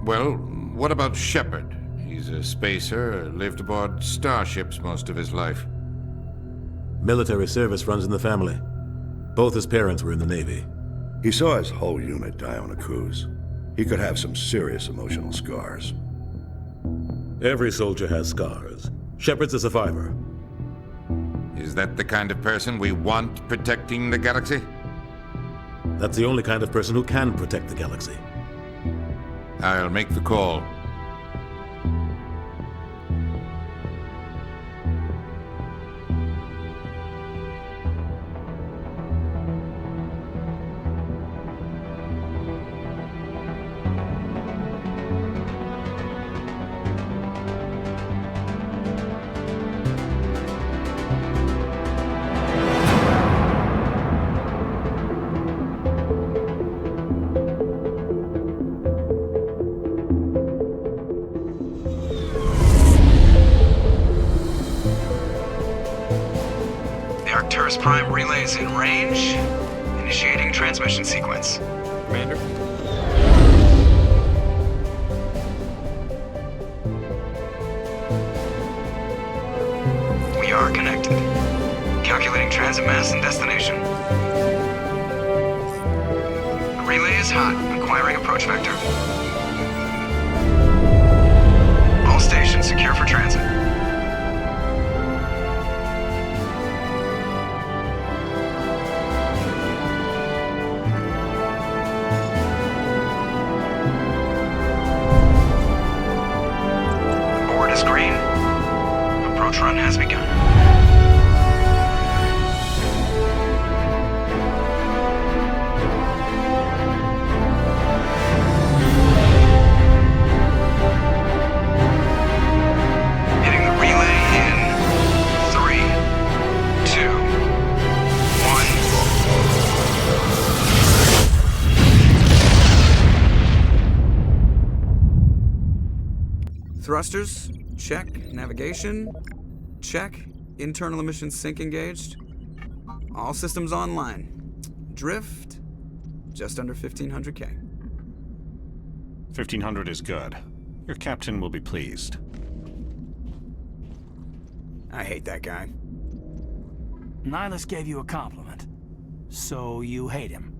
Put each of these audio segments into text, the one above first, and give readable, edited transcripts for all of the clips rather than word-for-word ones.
Well, what about Shepard? He's a spacer, lived aboard starships most of his life. Military service runs in the family. Both his parents were in the Navy. He saw his whole unit die on a cruise. He could have some serious emotional scars. Every soldier has scars. Shepard's a survivor. Is that the kind of person we want protecting the galaxy? That's the only kind of person who can protect the galaxy. I'll make the call. Arcturus Prime relays in range. Initiating transmission sequence. Commander? We are connected. Calculating transit mass and destination. Relay is hot. Acquiring approach vector. All stations secure for transit. Board is green. Approach run has begun. Hitting the relay in 3, 2, 1. Thrusters, check. Navigation, check. Internal emissions sync engaged. All systems online. Drift, just under 1500K. 1500 is good. Your captain will be pleased. I hate that guy. Nihilus gave you a compliment. So you hate him.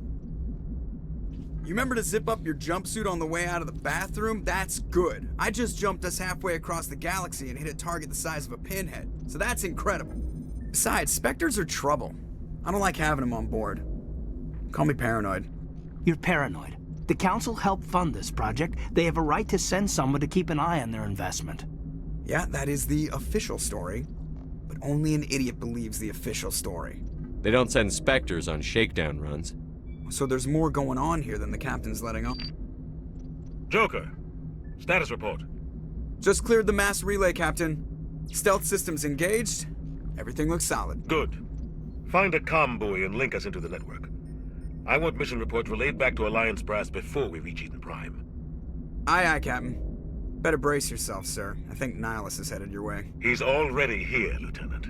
You remember to zip up your jumpsuit on the way out of the bathroom? That's good. I just jumped us halfway across the galaxy and hit a target the size of a pinhead. So that's incredible. Besides, Spectres are trouble. I don't like having them on board. Call me paranoid. You're paranoid. The Council helped fund this project. They have a right to send someone to keep an eye on their investment. Yeah, that is the official story. But only an idiot believes the official story. They don't send Spectres on shakedown runs. So there's more going on here than the captain's letting on. Joker, status report. Just cleared the mass relay, Captain. Stealth systems engaged. Everything looks solid. Good. Find a comm buoy and link us into the network. I want mission reports relayed back to Alliance Brass before we reach Eden Prime. Aye, aye, Captain. Better brace yourself, sir. I think Nihilus is headed your way. He's already here, Lieutenant.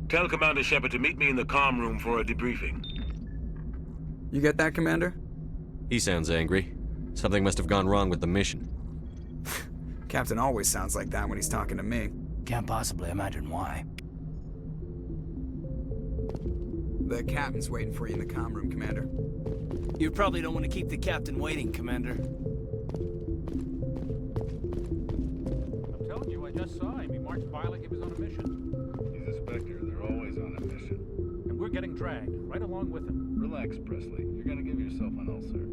Tell Commander Shepard to meet me in the comm room for a debriefing. You get that, Commander? He sounds angry. Something must have gone wrong with the mission. Captain always sounds like that when he's talking to me. Can't possibly imagine why. The captain's waiting for you in the comm room, Commander. You probably don't want to keep the captain waiting, Commander. I'm telling you, I just saw him. He marched by like he was on a mission. He's a Spectre. They're always on a mission. And we're getting dragged, right along with him. Relax, Presley. You're gonna give yourself an ulcer.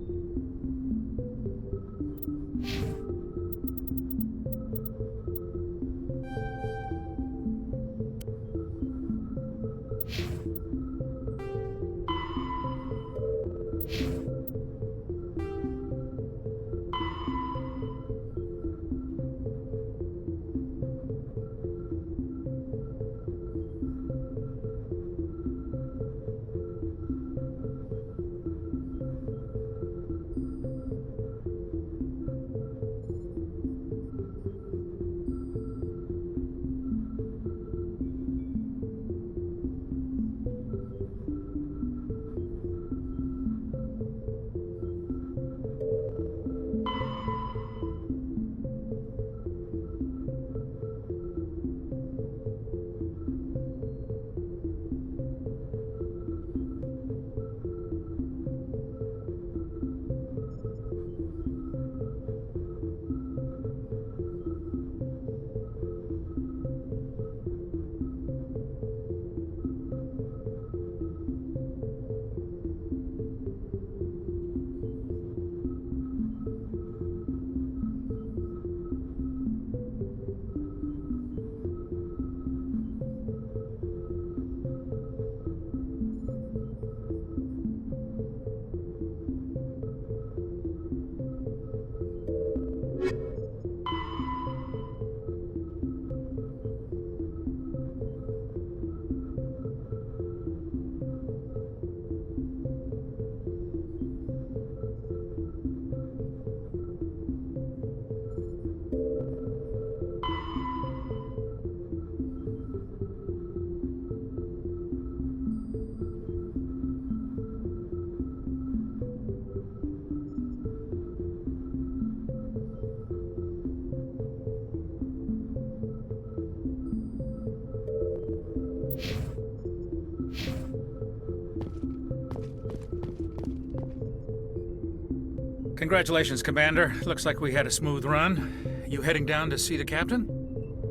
Congratulations, Commander. Looks like we had a smooth run. You heading down to see the captain?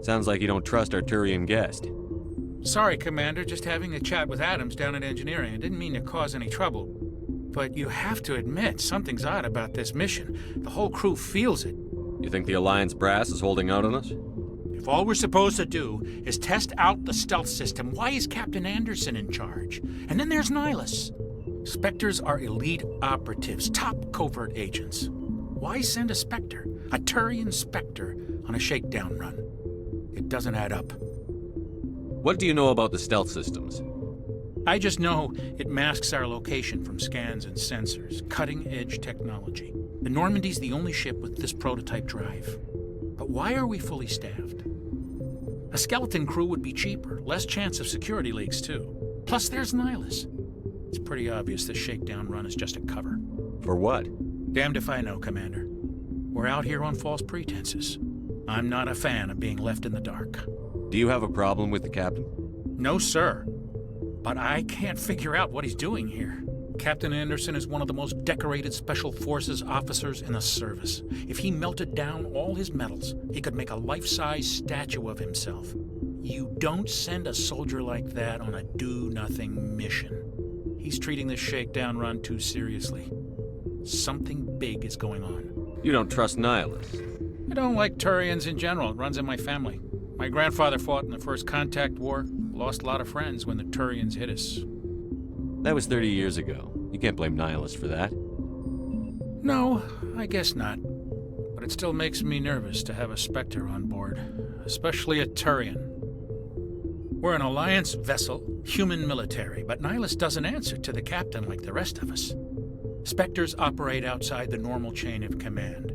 Sounds like you don't trust our Turian guest. Sorry, Commander. Just having a chat with Adams down at engineering. I didn't mean to cause any trouble. But you have to admit, something's odd about this mission. The whole crew feels it. You think the Alliance brass is holding out on us? If all we're supposed to do is test out the stealth system, why is Captain Anderson in charge? And then there's Nihilus. Spectres are elite operatives, top covert agents. Why send a Spectre, a Turian Spectre, on a shakedown run? It doesn't add up. What do you know about the stealth systems? I just know it masks our location from scans and sensors, cutting-edge technology. The Normandy's the only ship with this prototype drive. But why are we fully staffed? A skeleton crew would be cheaper, less chance of security leaks too. Plus there's Nihilus. It's pretty obvious this shakedown run is just a cover. For what? Damned if I know, Commander. We're out here on false pretenses. I'm not a fan of being left in the dark. Do you have a problem with the captain? No, sir. But I can't figure out what he's doing here. Captain Anderson is one of the most decorated Special Forces officers in the service. If he melted down all his medals, he could make a life-size statue of himself. You don't send a soldier like that on a do-nothing mission. He's treating this shakedown run too seriously. Something big is going on. You don't trust Nihilus? I don't like Turians in general. It runs in my family. My grandfather fought in the First Contact War. Lost a lot of friends when the Turians hit us. That was 30 years ago. You can't blame Nihilus for that. No, I guess not. But it still makes me nervous to have a Spectre on board, especially a Turian. We're an Alliance vessel, human military, but Nihilus doesn't answer to the captain like the rest of us. Spectres operate outside the normal chain of command.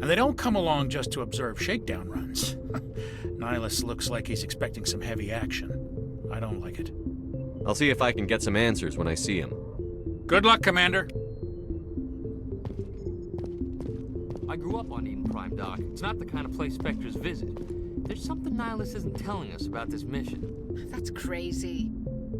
And they don't come along just to observe shakedown runs. Nihilus looks like he's expecting some heavy action. I don't like it. I'll see if I can get some answers when I see him. Good luck, Commander. I grew up on Eden Prime, Doc. It's not the kind of place Spectres visit. There's something Nihilus isn't telling us about this mission. That's crazy.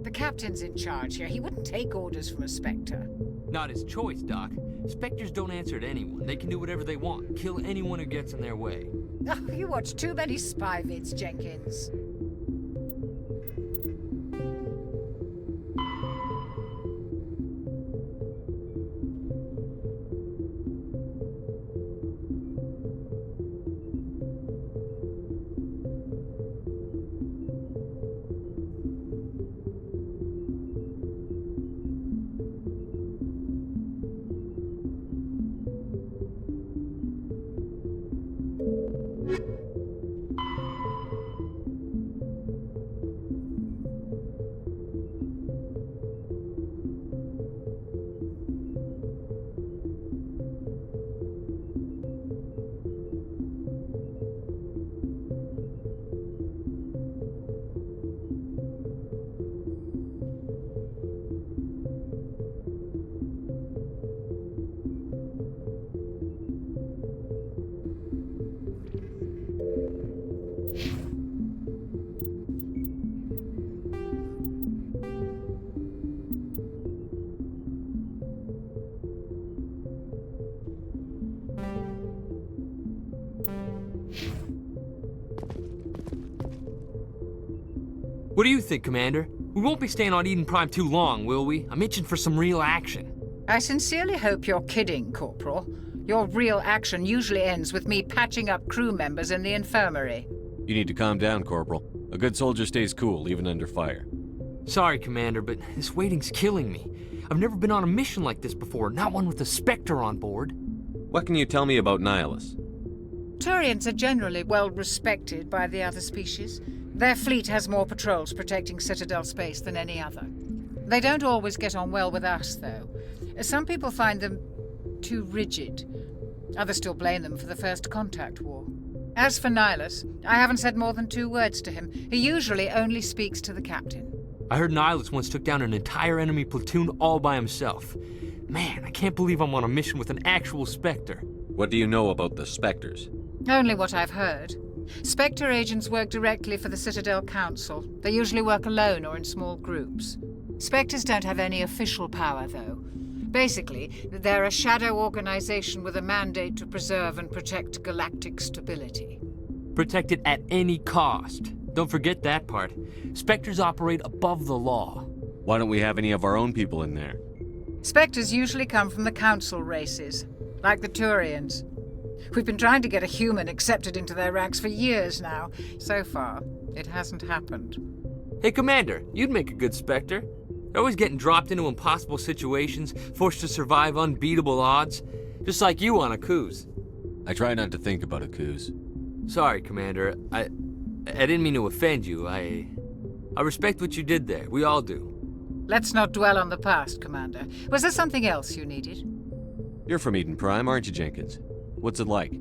The captain's in charge here. He wouldn't take orders from a Spectre. Not his choice, Doc. Spectres don't answer to anyone. They can do whatever they want. Kill anyone who gets in their way. Oh, you watch too many spy vids, Jenkins. What do you think, Commander? We won't be staying on Eden Prime too long, will we? I'm itching for some real action. I sincerely hope you're kidding, Corporal. Your real action usually ends with me patching up crew members in the infirmary. You need to calm down, Corporal. A good soldier stays cool, even under fire. Sorry, Commander, but this waiting's killing me. I've never been on a mission like this before, not one with a Spectre on board. What can you tell me about Nihilus? Turians are generally well respected by the other species. Their fleet has more patrols protecting Citadel space than any other. They don't always get on well with us, though. Some people find them too rigid. Others still blame them for the First Contact War. As for Nihilus, I haven't said more than 2 words to him. He usually only speaks to the captain. I heard Nihilus once took down an entire enemy platoon all by himself. Man, I can't believe I'm on a mission with an actual Spectre. What do you know about the Spectres? Only what I've heard. Spectre agents work directly for the Citadel Council. They usually work alone or in small groups. Spectres don't have any official power, though. Basically, they're a shadow organization with a mandate to preserve and protect galactic stability. Protect it at any cost. Don't forget that part. Spectres operate above the law. Why don't we have any of our own people in there? Spectres usually come from the Council races, like the Turians. We've been trying to get a human accepted into their ranks for years now. So far, it hasn't happened. Hey, Commander, you'd make a good Spectre. You're always getting dropped into impossible situations, forced to survive unbeatable odds. Just like you on Akuz. I try not to think about Akuz. Sorry, Commander. I didn't mean to offend you. I respect what you did there. We all do. Let's not dwell on the past, Commander. Was there something else you needed? You're from Eden Prime, aren't you, Jenkins? What's it like?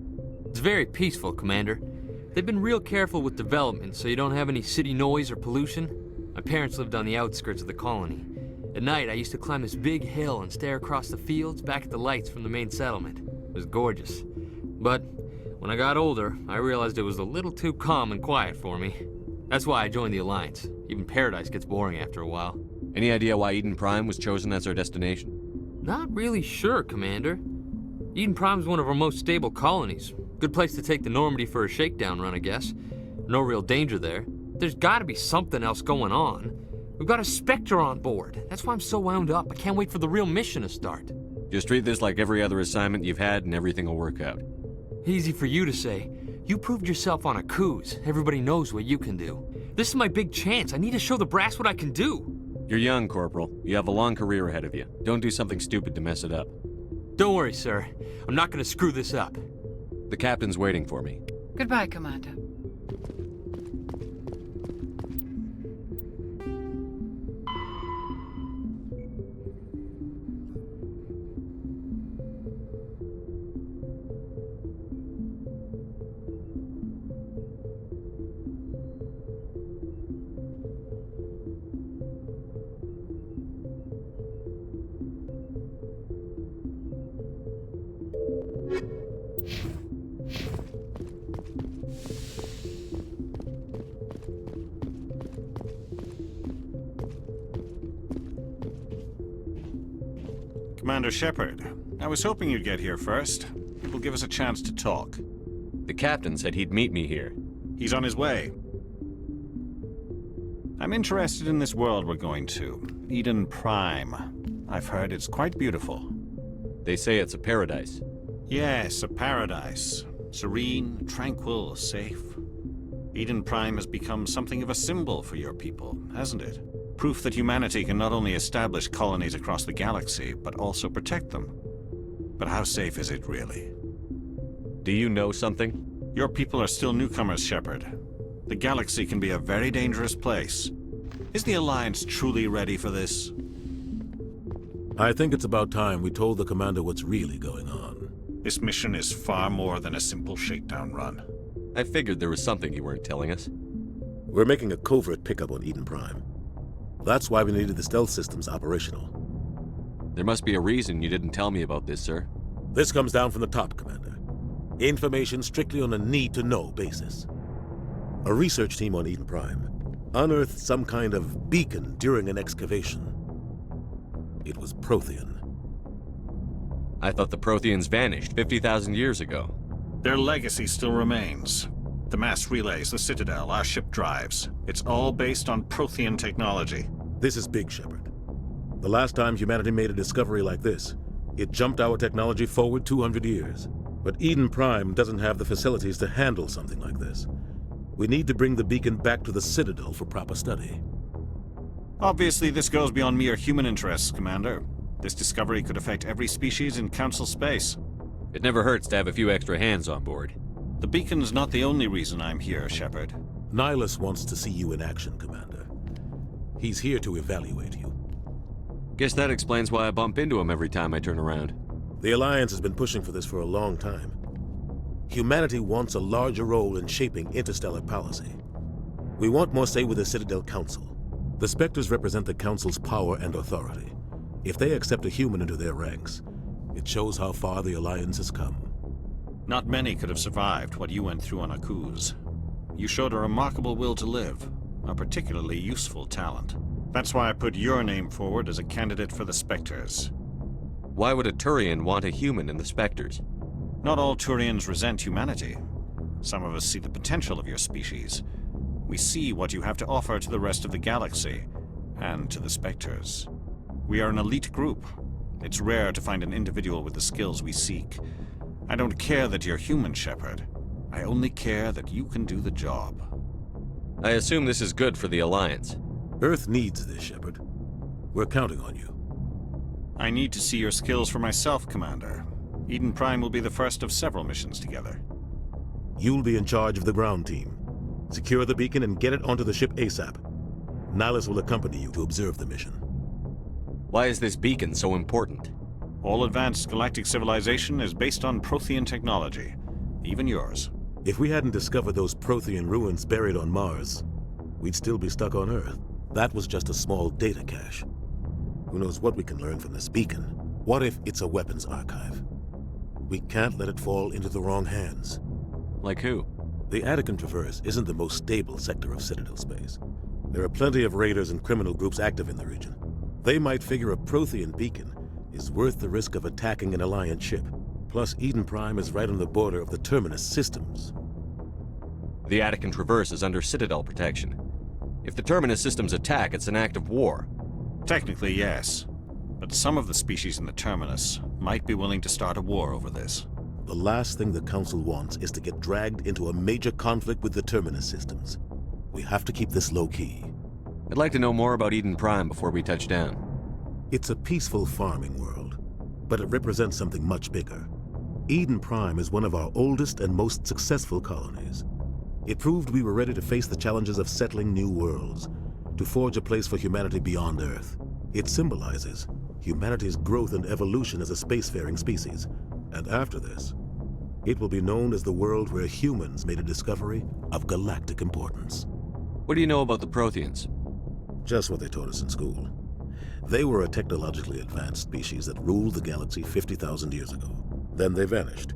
It's very peaceful, Commander. They've been real careful with development, so you don't have any city noise or pollution. My parents lived on the outskirts of the colony. At night, I used to climb this big hill and stare across the fields back at the lights from the main settlement. It was gorgeous. But when I got older, I realized it was a little too calm and quiet for me. That's why I joined the Alliance. Even Paradise gets boring after a while. Any idea why Eden Prime was chosen as our destination? Not really sure, Commander. Eden Prime's one of our most stable colonies. Good place to take the Normandy for a shakedown run, I guess. No real danger there. There's gotta be something else going on. We've got a Spectre on board. That's why I'm so wound up. I can't wait for the real mission to start. Just treat this like every other assignment you've had and everything will work out. Easy for you to say. You proved yourself on Akuz. Everybody knows what you can do. This is my big chance. I need to show the brass what I can do. You're young, Corporal. You have a long career ahead of you. Don't do something stupid to mess it up. Don't worry, sir. I'm not gonna screw this up. The captain's waiting for me. Goodbye, Commander. Commander Shepard, I was hoping you'd get here first. It will give us a chance to talk. The captain said he'd meet me here. He's on his way. I'm interested in this world we're going to, Eden Prime. I've heard it's quite beautiful. They say it's a paradise. Yes, a paradise. Serene, tranquil, safe. Eden Prime has become something of a symbol for your people, hasn't it? Proof that humanity can not only establish colonies across the galaxy, but also protect them. But how safe is it, really? Do you know something? Your people are still newcomers, Shepard. The galaxy can be a very dangerous place. Is the Alliance truly ready for this? I think it's about time we told the Commander what's really going on. This mission is far more than a simple shakedown run. I figured there was something you weren't telling us. We're making a covert pickup on Eden Prime. That's why we needed the stealth systems operational. There must be a reason you didn't tell me about this, sir. This comes down from the top, Commander. Information strictly on a need-to-know basis. A research team on Eden Prime unearthed some kind of beacon during an excavation. It was Prothean. I thought the Protheans vanished 50,000 years ago. Their legacy still remains. The mass relays, the Citadel, our ship drives. It's all based on Prothean technology. This is big, Shepard. The last time humanity made a discovery like this, it jumped our technology forward 200 years. But Eden Prime doesn't have the facilities to handle something like this. We need to bring the beacon back to the Citadel for proper study. Obviously, this goes beyond mere human interests, Commander. This discovery could affect every species in Council space. It never hurts to have a few extra hands on board. The beacon's not the only reason I'm here, Shepard. Nihilus wants to see you in action, Commander. He's here to evaluate you. Guess that explains why I bump into him every time I turn around. The Alliance has been pushing for this for a long time. Humanity wants a larger role in shaping interstellar policy. We want more say with the Citadel Council. The Spectres represent the Council's power and authority. If they accept a human into their ranks, it shows how far the Alliance has come. Not many could have survived what you went through on Akuz. You showed a remarkable will to live, a particularly useful talent. That's why I put your name forward as a candidate for the Spectres. Why would a Turian want a human in the Spectres? Not all Turians resent humanity. Some of us see the potential of your species. We see what you have to offer to the rest of the galaxy, and to the Spectres. We are an elite group. It's rare to find an individual with the skills we seek. I don't care that you're human, Shepard. I only care that you can do the job. I assume this is good for the Alliance. Earth needs this, Shepard. We're counting on you. I need to see your skills for myself, Commander. Eden Prime will be the first of several missions together. You'll be in charge of the ground team. Secure the beacon and get it onto the ship ASAP. Nihilus will accompany you to observe the mission. Why is this beacon so important? All advanced galactic civilization is based on Prothean technology. Even yours. If we hadn't discovered those Prothean ruins buried on Mars, we'd still be stuck on Earth. That was just a small data cache. Who knows what we can learn from this beacon? What if it's a weapons archive? We can't let it fall into the wrong hands. Like who? The Attican Traverse isn't the most stable sector of Citadel space. There are plenty of raiders and criminal groups active in the region. They might figure a Prothean beacon is worth the risk of attacking an Alliance ship. Plus, Eden Prime is right on the border of the Terminus systems. The Attican Traverse is under Citadel protection. If the Terminus systems attack, it's an act of war. Technically, yes. But some of the species in the Terminus might be willing to start a war over this. The last thing the Council wants is to get dragged into a major conflict with the Terminus systems. We have to keep this low-key. I'd like to know more about Eden Prime before we touch down. It's a peaceful farming world, but it represents something much bigger. Eden Prime is one of our oldest and most successful colonies. It proved we were ready to face the challenges of settling new worlds, to forge a place for humanity beyond Earth. It symbolizes humanity's growth and evolution as a spacefaring species. And after this, it will be known as the world where humans made a discovery of galactic importance. What do you know about the Protheans? Just what they taught us in school. They were a technologically advanced species that ruled the galaxy 50,000 years ago. Then they vanished.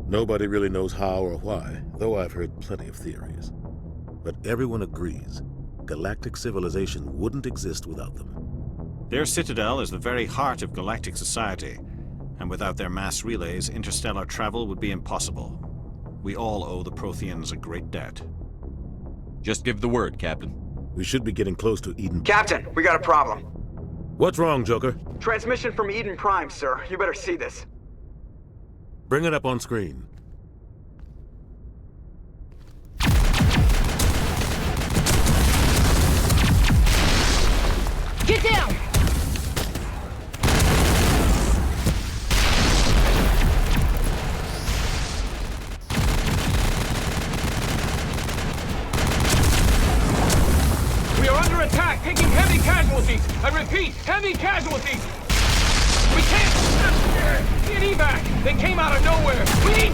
Nobody really knows how or why, though I've heard plenty of theories. But everyone agrees, galactic civilization wouldn't exist without them. Their citadel is the very heart of galactic society, and without their mass relays, interstellar travel would be impossible. We all owe the Protheans a great debt. Just give the word, Captain. We should be getting close to Eden. Captain, we got a problem. What's wrong, Joker? Transmission from Eden Prime, sir. You better see this. Bring it up on screen. Get down! We are under attack, taking heavy casualties. I repeat, heavy casualties. We can't get evac. They came out of nowhere. We need...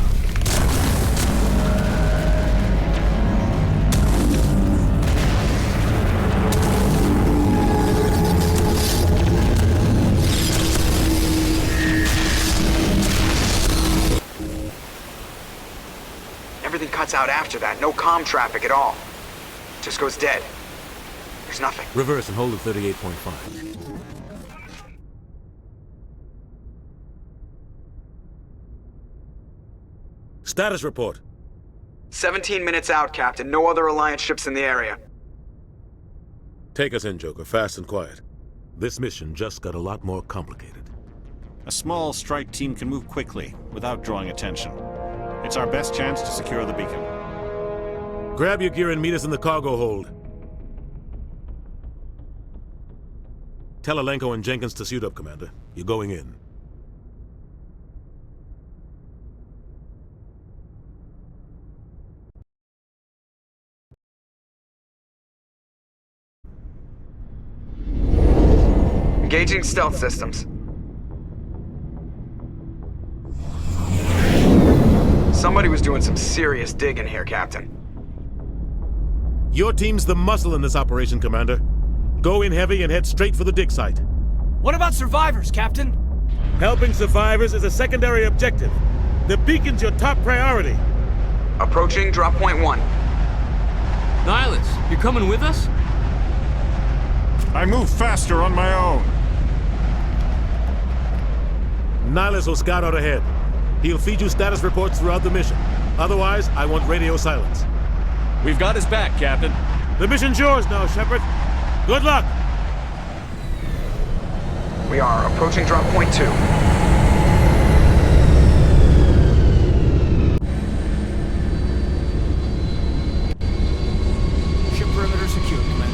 Everything cuts out after that. No comm traffic at all. Just goes dead. There's nothing. Reverse and hold at 38.5. Status report. 17 minutes out, Captain. No other Alliance ships in the area. Take us in, Joker, fast and quiet. This mission just got a lot more complicated. A small strike team can move quickly, without drawing attention. It's our best chance to secure the beacon. Grab your gear and meet us in the cargo hold. Tell Alenko and Jenkins to suit up, Commander. You're going in. Engaging stealth systems. Somebody was doing some serious digging here, Captain. Your team's the muscle in this operation, Commander. Go in heavy and head straight for the dig site. What about survivors, Captain? Helping survivors is a secondary objective. The beacon's your top priority. Approaching drop point 1. Nihilus, you're coming with us? I move faster on my own. Nihilus will scout out ahead. He'll feed you status reports throughout the mission. Otherwise, I want radio silence. We've got his back, Captain. The mission's yours now, Shepard. Good luck! We are approaching drop point 2. Ship perimeter secure, Commander.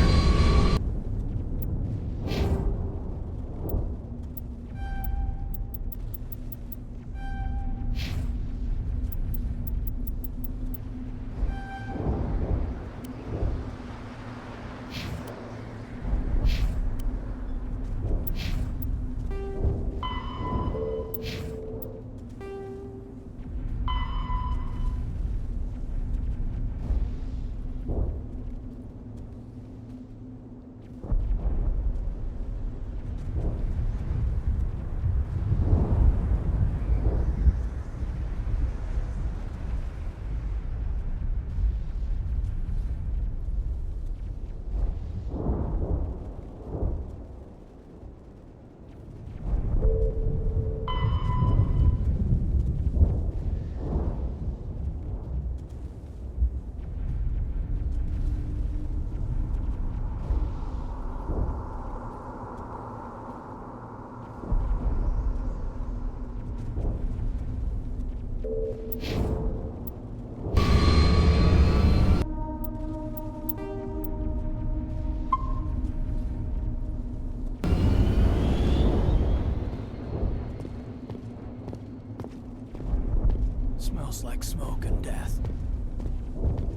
Smells like smoke and death.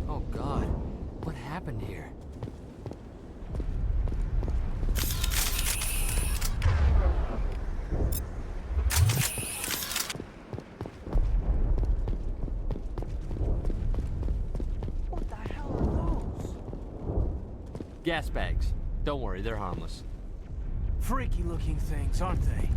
Oh God, what happened here? What the hell are those? Gas bags. Don't worry, they're harmless. Freaky looking things, aren't they?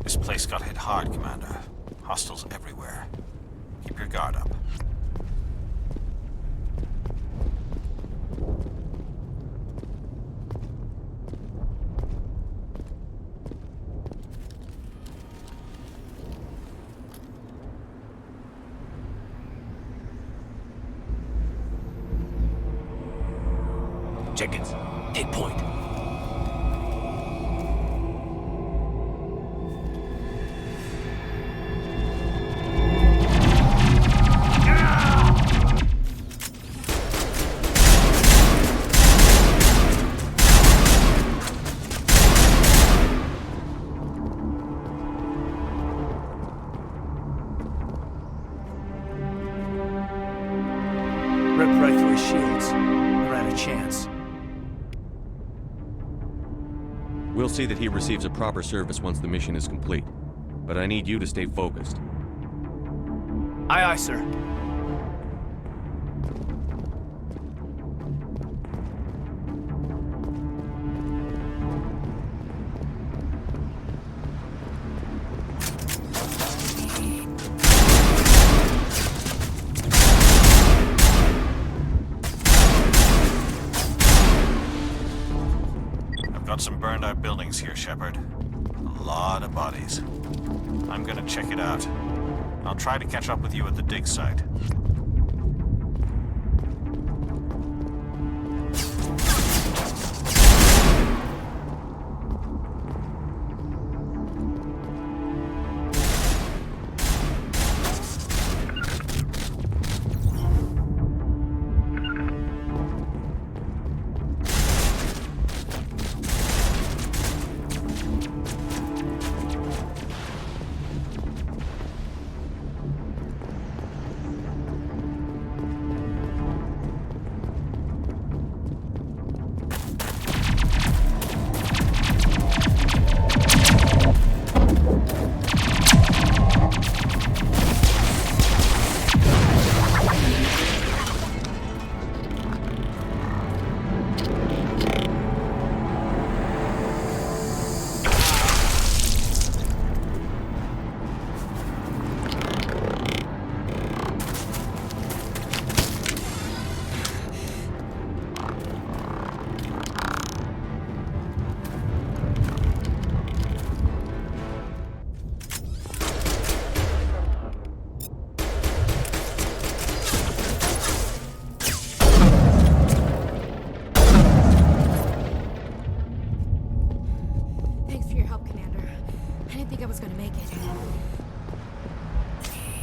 This place got hit hard, Commander. Hostiles everywhere. Keep your guard up. Jenkins, take point. Ripped right through his shields. We're out of chance. We'll see that he receives a proper service once the mission is complete. But I need you to stay focused. Aye, aye, sir. Got some burned out buildings here, Shepard. A lot of bodies. I'm gonna check it out. I'll try to catch up with you at the dig site.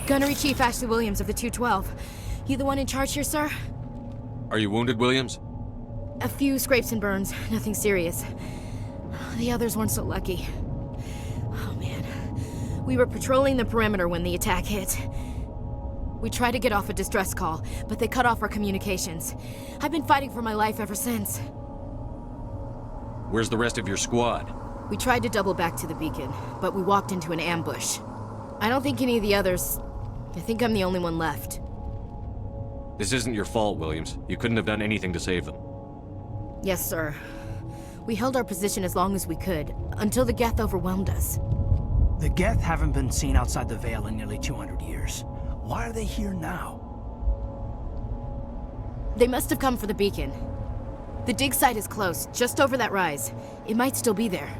Gunnery Chief Ashley Williams of the 212. You the one in charge here, sir? Are you wounded, Williams? A few scrapes and burns, nothing serious. The others weren't so lucky. Oh man. We were patrolling the perimeter when the attack hit. We tried to get off a distress call, but they cut off our communications. I've been fighting for my life ever since. Where's the rest of your squad? We tried to double back to the beacon, but we walked into an ambush. I don't think any of the others... I think I'm the only one left. This isn't your fault, Williams. You couldn't have done anything to save them. Yes, sir. We held our position as long as we could, until the Geth overwhelmed us. The Geth haven't been seen outside the Veil in nearly 200 years. Why are they here now? They must have come for the beacon. The dig site is close, just over that rise. It might still be there.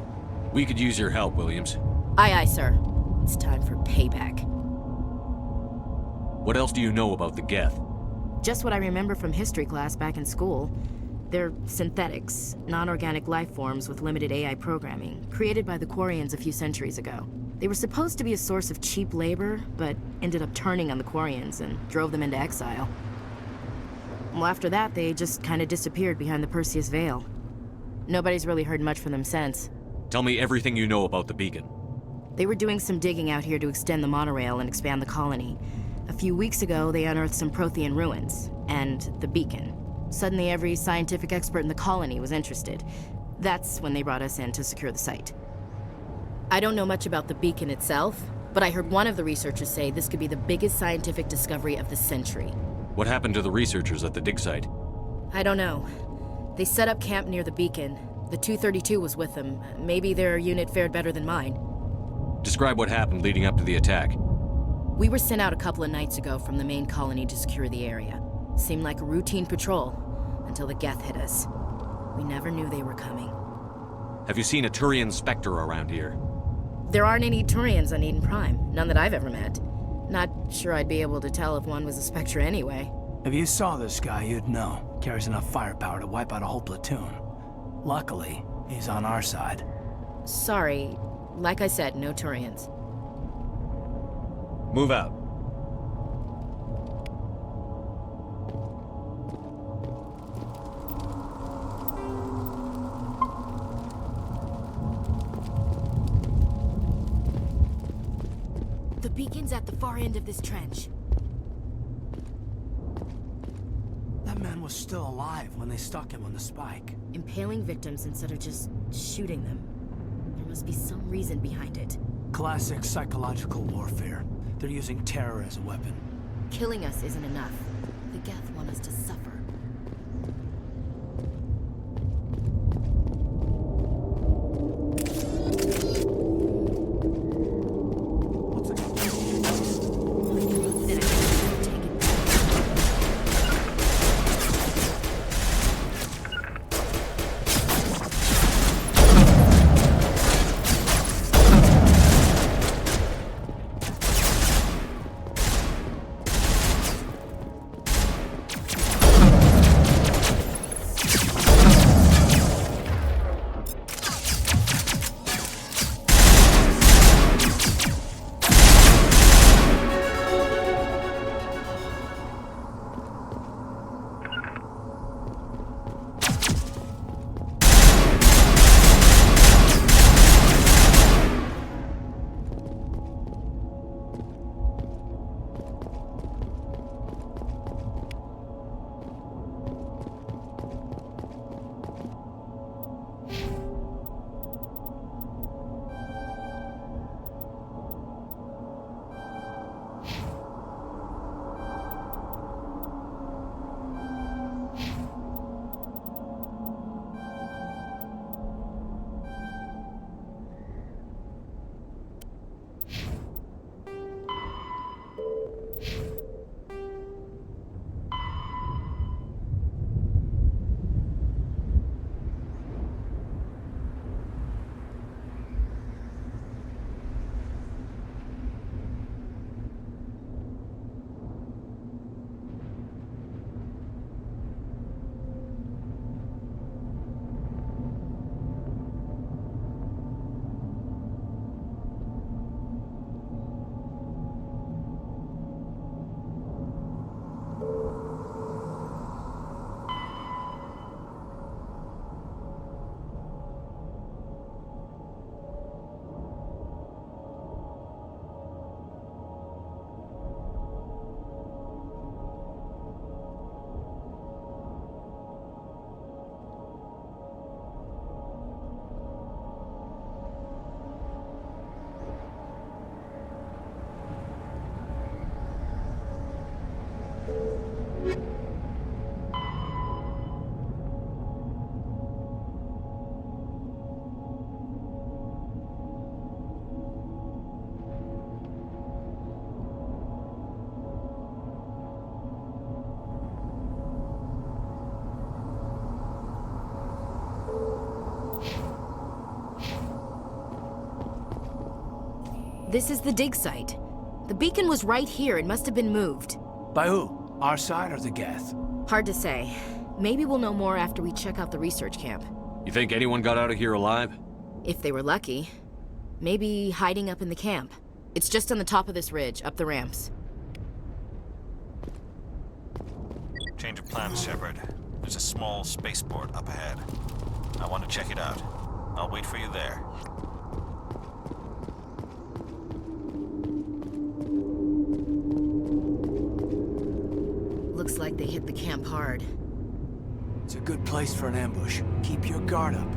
We could use your help, Williams. Aye, aye, sir. It's time for payback. What else do you know about the Geth? Just what I remember from history class back in school. They're synthetics, non-organic life forms with limited AI programming, created by the Quarians a few centuries ago. They were supposed to be a source of cheap labor, but ended up turning on the Quarians and drove them into exile. Well, after that, they just kind of disappeared behind the Perseus Veil. Nobody's really heard much from them since. Tell me everything you know about the beacon. They were doing some digging out here to extend the monorail and expand the colony. A few weeks ago, they unearthed some Prothean ruins, and the beacon. Suddenly, every scientific expert in the colony was interested. That's when they brought us in to secure the site. I don't know much about the beacon itself, but I heard one of the researchers say this could be the biggest scientific discovery of the century. What happened to the researchers at the dig site? I don't know. They set up camp near the beacon. The 232 was with them. Maybe their unit fared better than mine. Describe what happened leading up to the attack. We were sent out a couple of nights ago from the main colony to secure the area. Seemed like a routine patrol, until the Geth hit us. We never knew they were coming. Have you seen a Turian Spectre around here? There aren't any Turians on Eden Prime, none that I've ever met. Not sure I'd be able to tell if one was a Spectre anyway. If you saw this guy, you'd know. Carries enough firepower to wipe out a whole platoon. Luckily, he's on our side. Sorry. Like I said, no Turians. Move out. The beacon's at the far end of this trench. That man was still alive when they stuck him on the spike. Impaling victims instead of just shooting them. There must be some reason behind it. Classic psychological warfare. They're using terror as a weapon. Killing us isn't enough. The Geth want us to suffer. This is the dig site. The beacon was right here. It must have been moved. By who? Our side or the Geth? Hard to say. Maybe we'll know more after we check out the research camp. You think anyone got out of here alive? If they were lucky. Maybe hiding up in the camp. It's just on the top of this ridge, up the ramps. Change of plans, Shepard. There's a small spaceport up ahead. I want to check it out. I'll wait for you there. Looks like they hit the camp hard. It's a good place for an ambush. Keep your guard up.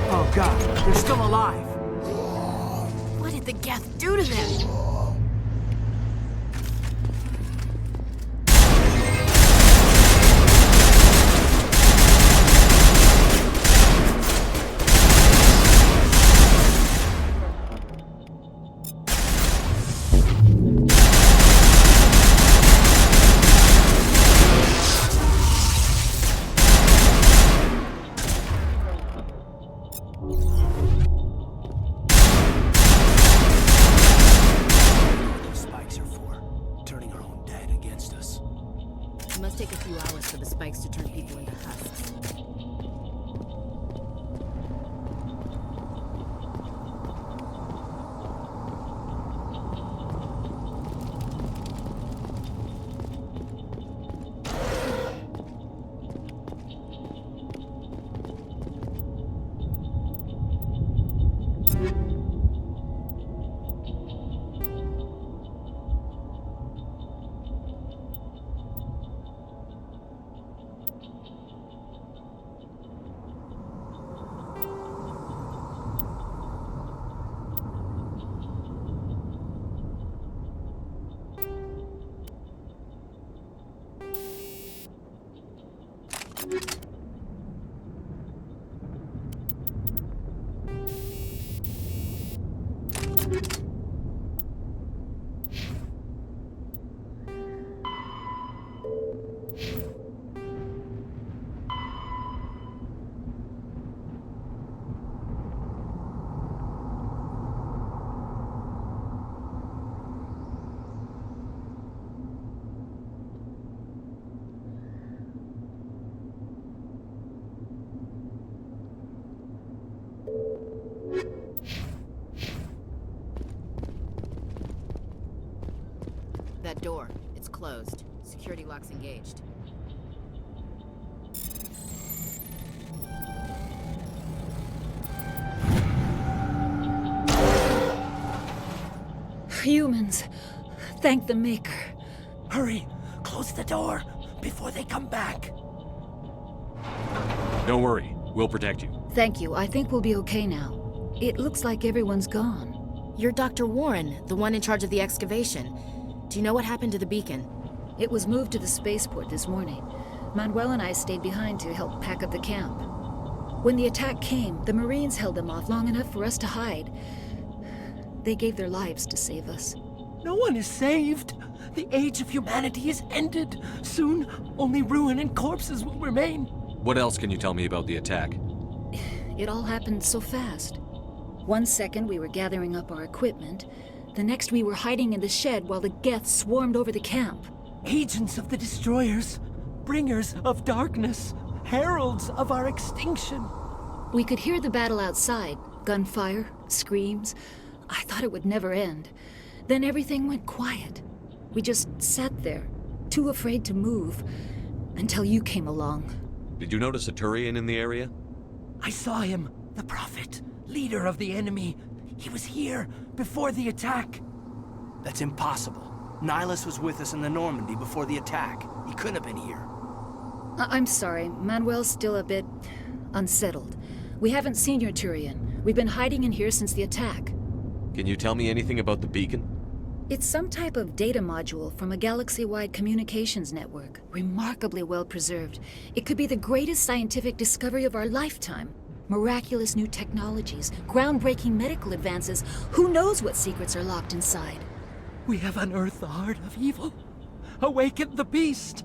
Oh god, they're still alive! What did the Geth do to them? It must take a few hours for the spikes to turn people into husks. That door, it's closed. Security lock's engaged. Humans, thank the Maker. Hurry, close the door before they come back. Don't worry, we'll protect you. Thank you. I think we'll be okay now. It looks like everyone's gone. You're Dr. Warren, the one in charge of the excavation. Do you know what happened to the beacon? It was moved to the spaceport this morning. Manuel and I stayed behind to help pack up the camp. When the attack came, the Marines held them off long enough for us to hide. They gave their lives to save us. No one is saved. The age of humanity is ended. Soon, only ruin and corpses will remain. What else can you tell me about the attack? It all happened so fast. 1 second we were gathering up our equipment. The next we were hiding in the shed while the Geth swarmed over the camp. Agents of the Destroyers, bringers of darkness, heralds of our extinction. We could hear the battle outside. Gunfire, screams. I thought it would never end. Then everything went quiet. We just sat there, too afraid to move, until you came along. Did you notice a Turian in the area? I saw him, the Prophet, leader of the enemy. He was here before the attack. That's impossible. Nihilus was with us in the Normandy before the attack. He couldn't have been here. I'm sorry. Manuel's still a bit unsettled. We haven't seen your Turian. We've been hiding in here since the attack. Can you tell me anything about the beacon? It's some type of data module from a galaxy-wide communications network. Remarkably well preserved. It could be the greatest scientific discovery of our lifetime. Miraculous new technologies, groundbreaking medical advances. Who knows what secrets are locked inside? We have unearthed the heart of evil, awakened the beast,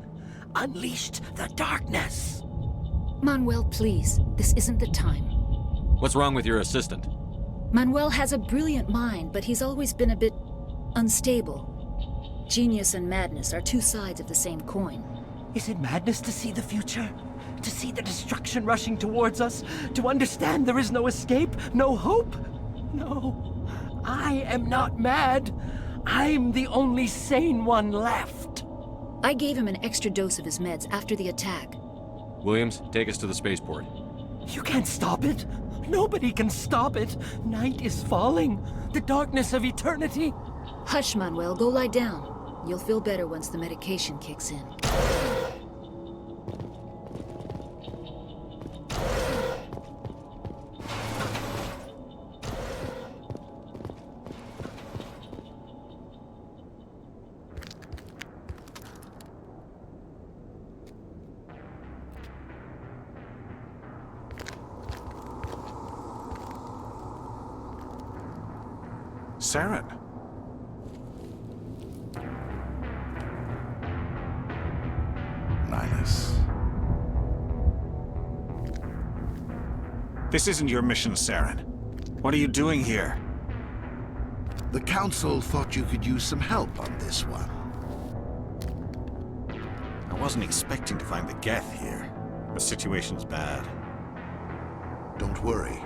unleashed the darkness. Manuel, please. This isn't the time. What's wrong with your assistant? Manuel has a brilliant mind, but he's always been a bit unstable. Genius and madness are two sides of the same coin. Is it madness to see the future? To see the destruction rushing towards us? To understand there is no escape? No hope? No. I am not mad. I'm the only sane one left. I gave him an extra dose of his meds after the attack. Williams, take us to the spaceport. You can't stop it. Nobody can stop it. Night is falling. The darkness of eternity. Hush, Manuel. Go lie down. You'll feel better once the medication kicks in. Saren. Nihilus. This isn't your mission, Saren. What are you doing here? The Council thought you could use some help on this one. I wasn't expecting to find the Geth here. The situation's bad. Don't worry.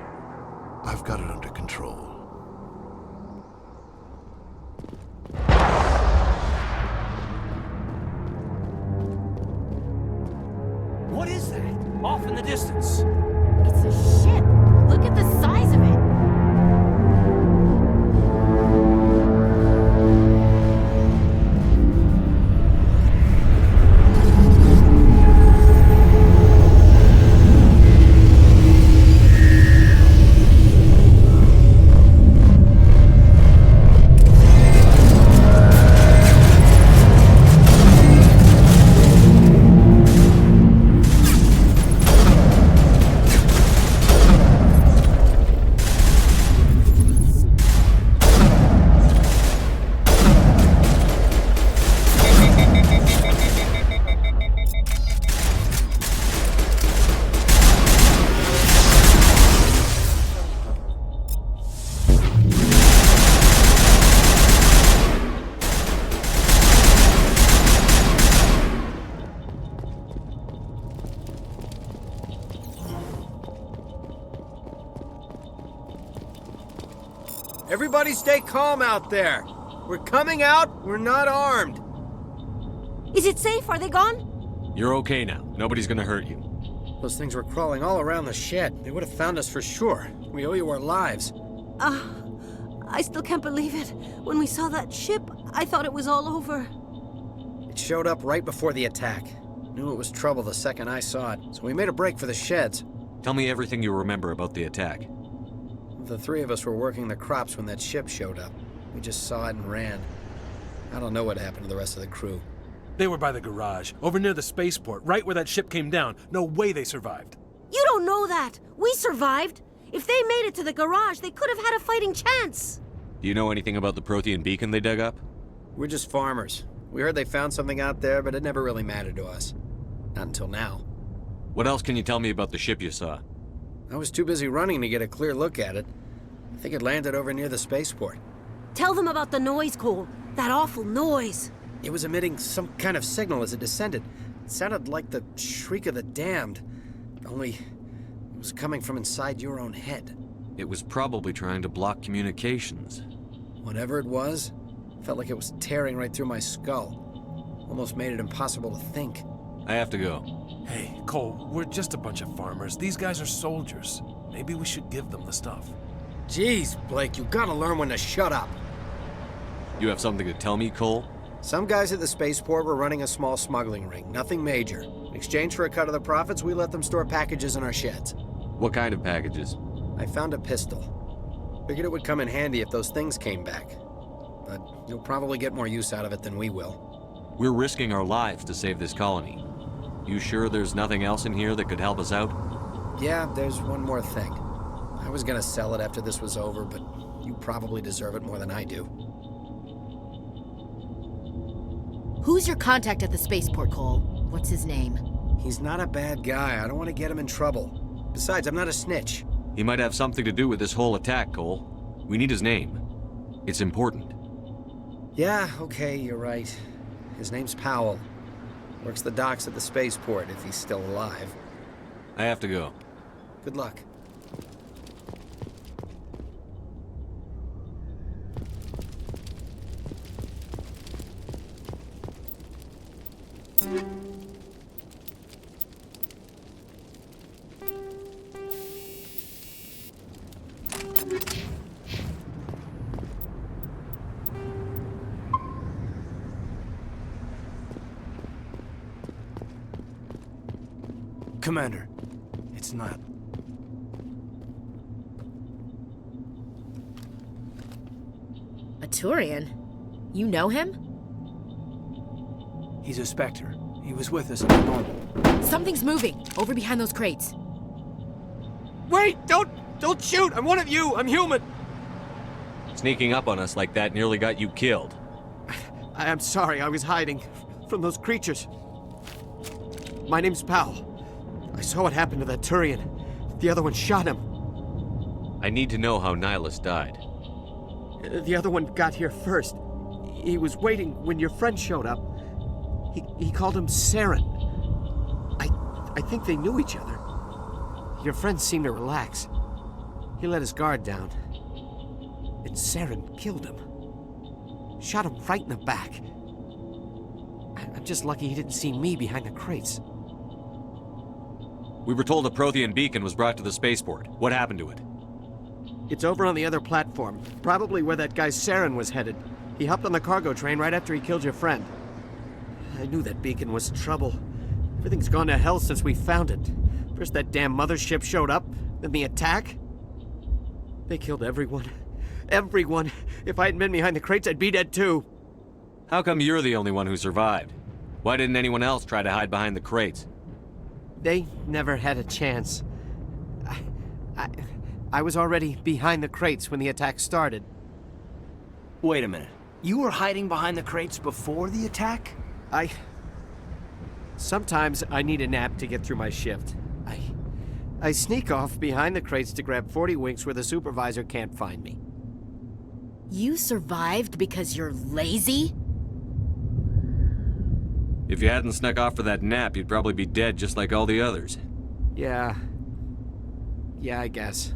I've got it under control. What is that? Off in the distance. It's a ship. Look at the size of it. Everybody stay calm out there. We're coming out, we're not armed. Is it safe? Are they gone? You're okay now. Nobody's gonna hurt you. Those things were crawling all around the shed. They would have found us for sure. We owe you our lives. I still can't believe it. When we saw that ship, I thought it was all over. It showed up right before the attack. Knew it was trouble the second I saw it, so we made a break for the sheds. Tell me everything you remember about the attack. The three of us were working the crops when that ship showed up. We just saw it and ran. I don't know what happened to the rest of the crew. They were by the garage, over near the spaceport, right where that ship came down. No way they survived. You don't know that. We survived. If they made it to the garage, they could have had a fighting chance. Do you know anything about the Prothean beacon they dug up? We're just farmers. We heard they found something out there, but it never really mattered to us. Not until now. What else can you tell me about the ship you saw? I was too busy running to get a clear look at it. I think it landed over near the spaceport. Tell them about the noise, Cole. That awful noise. It was emitting some kind of signal as it descended. It sounded like the shriek of the damned. Only it was coming from inside your own head. It was probably trying to block communications. Whatever it was, felt like it was tearing right through my skull. Almost made it impossible to think. I have to go. Hey, Cole, we're just a bunch of farmers. These guys are soldiers. Maybe we should give them the stuff. Jeez, Blake, you gotta learn when to shut up. You have something to tell me, Cole? Some guys at the spaceport were running a small smuggling ring, nothing major. In exchange for a cut of the profits, we let them store packages in our sheds. What kind of packages? I found a pistol. Figured it would come in handy if those things came back. But you'll probably get more use out of it than we will. We're risking our lives to save this colony. You sure there's nothing else in here that could help us out? Yeah, there's one more thing. I was gonna sell it after this was over, but you probably deserve it more than I do. Who's your contact at the spaceport, Cole? What's his name? He's not a bad guy. I don't want to get him in trouble. Besides, I'm not a snitch. He might have something to do with this whole attack, Cole. We need his name. It's important. Yeah, okay, you're right. His name's Powell. Works the docks at the spaceport, if he's still alive. I have to go. Good luck. Commander, it's not. A Turian? You know him? He's a Spectre. He was with us in the normal. Something's moving, over behind those crates. Wait! Don't shoot! I'm one of you! I'm human! Sneaking up on us like that nearly got you killed. I'm sorry, I was hiding from those creatures. My name's Powell. I saw what happened to that Turian. The other one shot him. I need to know how Nihilus died. The other one got here first. He was waiting when your friend showed up. He called him Saren. I think they knew each other. Your friend seemed to relax. He let his guard down. And Saren killed him. Shot him right in the back. I'm just lucky he didn't see me behind the crates. We were told a Prothean beacon was brought to the spaceport. What happened to it? It's over on the other platform, probably where that guy Saren was headed. He hopped on the cargo train right after he killed your friend. I knew that beacon was trouble. Everything's gone to hell since we found it. First that damn mothership showed up, then the attack. They killed everyone. Everyone! If I hadn't been behind the crates, I'd be dead too. How come you're the only one who survived? Why didn't anyone else try to hide behind the crates? They never had a chance. I was already behind the crates when the attack started. Wait a minute. You were hiding behind the crates before the attack? Sometimes I need a nap to get through my shift. I sneak off behind the crates to grab 40 winks where the supervisor can't find me. You survived because you're lazy? If you hadn't snuck off for that nap, you'd probably be dead just like all the others. Yeah, I guess.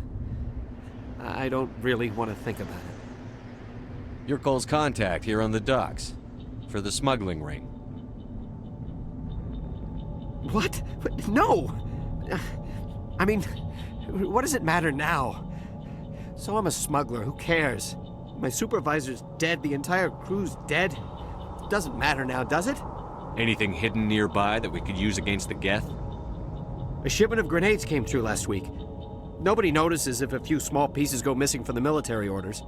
I don't really want to think about it. You're Cole's contact here on the docks. For the smuggling ring. What? No! I mean, what does it matter now? So I'm a smuggler, who cares? My supervisor's dead, the entire crew's dead. It doesn't matter now, does it? Anything hidden nearby that we could use against the Geth? A shipment of grenades came through last week. Nobody notices if a few small pieces go missing from the military orders.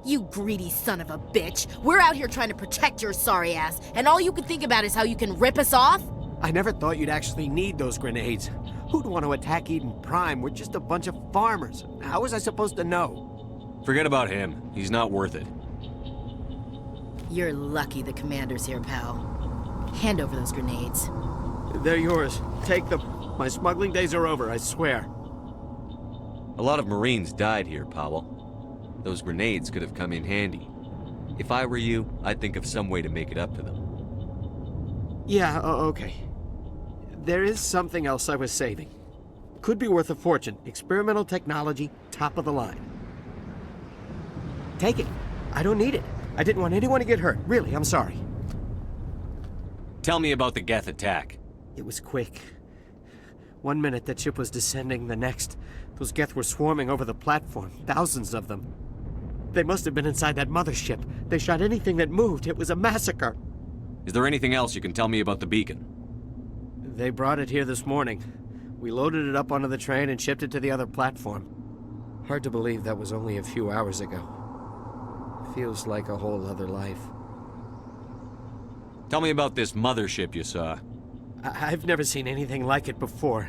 You greedy son of a bitch! We're out here trying to protect your sorry ass, and all you can think about is how you can rip us off? I never thought you'd actually need those grenades. Who'd want to attack Eden Prime? We're just a bunch of farmers. How was I supposed to know? Forget about him. He's not worth it. You're lucky the commander's here, pal. Hand over those grenades. They're yours. Take them. My smuggling days are over, I swear. A lot of Marines died here, Powell. Those grenades could have come in handy. If I were you, I'd think of some way to make it up to them. Yeah, okay. There is something else I was saving. Could be worth a fortune. Experimental technology, top of the line. Take it. I don't need it. I didn't want anyone to get hurt. Really, I'm sorry. Tell me about the Geth attack. It was quick. 1 minute that ship was descending, the next, those Geth were swarming over the platform. Thousands of them. They must have been inside that mothership. They shot anything that moved. It was a massacre. Is there anything else you can tell me about the beacon? They brought it here this morning. We loaded it up onto the train and shipped it to the other platform. Hard to believe that was only a few hours ago. Feels like a whole other life. Tell me about this mothership you saw. I've never seen anything like it before.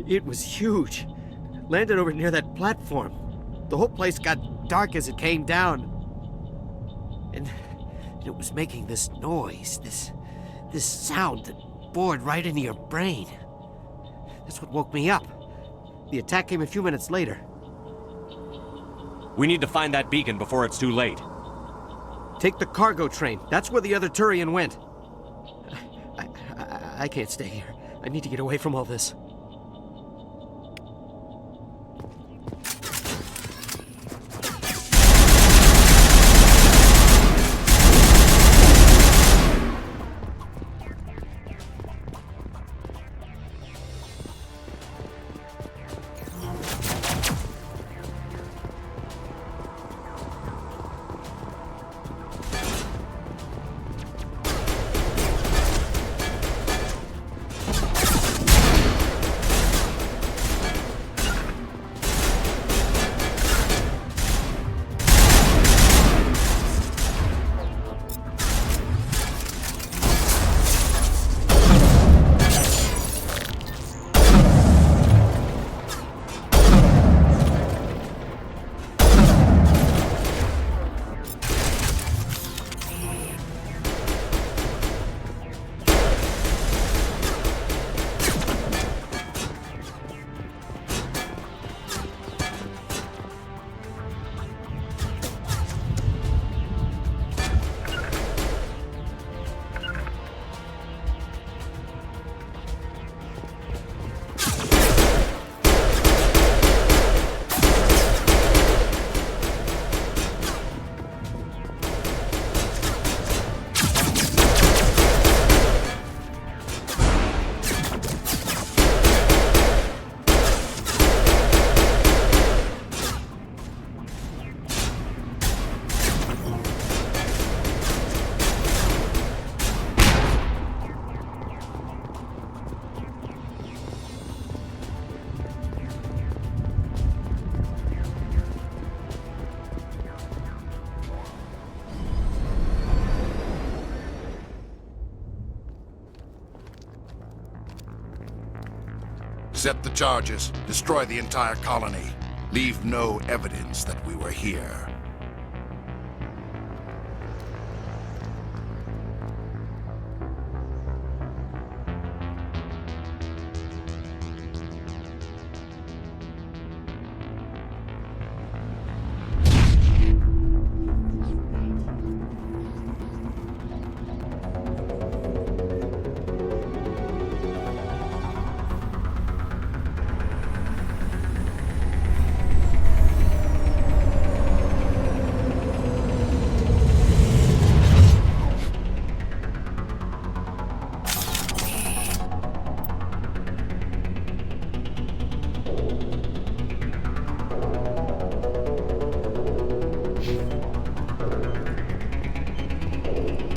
It was huge. Landed over near that platform. The whole place got dark as it came down. And it was making this noise, this sound that bored right into your brain. That's what woke me up. The attack came a few minutes later. We need to find that beacon before it's too late. Take the cargo train. That's where the other Turian went. I can't stay here. I need to get away from all this. Set the charges. Destroy the entire colony. Leave no evidence that we were here.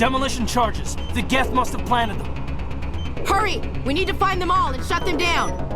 Demolition charges. The Geth must have planted them. Hurry! We need to find them all and shut them down.